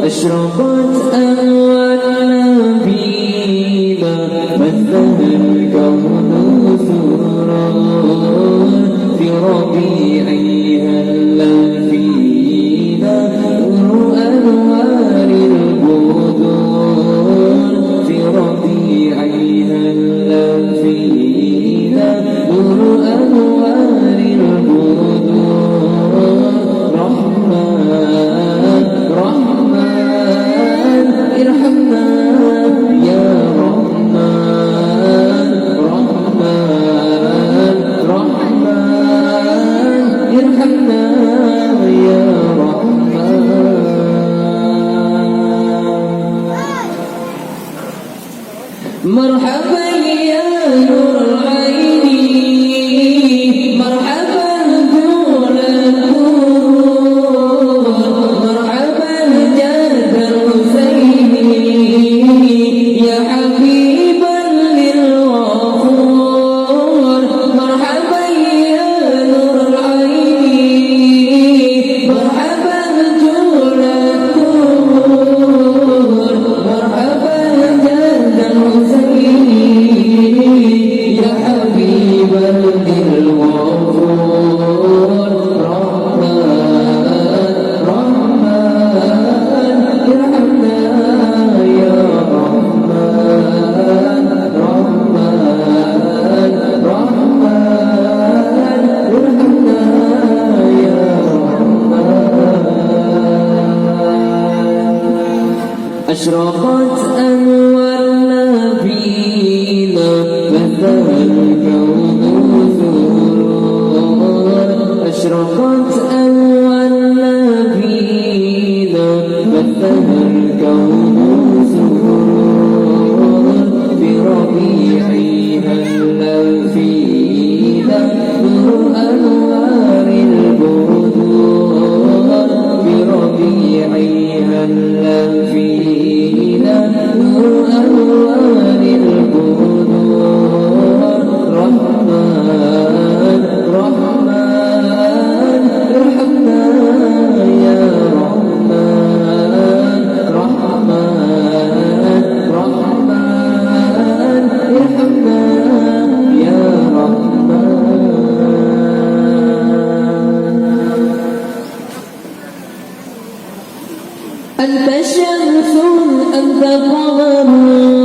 أشرقت أنوار نبينا مثل الكون سرورا في ربيعها الذين نور أنوار البدور في ربيعها الذين نور أنوار البدور رحمن ارحمنا يا رحمن ارحمنا يا رحمن مرحبا يا نور العين مرحبا دون النور مرحبا جاد الحسين يا حبيبا للغفور مرحبا يا نور العين مرحبا دون النور مرحبا جاد الحسين يا حبيبا للغفور ارحمنا يا رحمن ارحمنا يا رحمن أشرقت أنوار نبينا مثل الكون سرور أشرقت أنوار نبينا مثل الكون سرور بربيعها الذين نور أنوار البدور بربيعها الذين نور أنوار البدور رحمن ارحمنا يا رحمن ارحمنا يا رحمن أنت شمس أنت قمر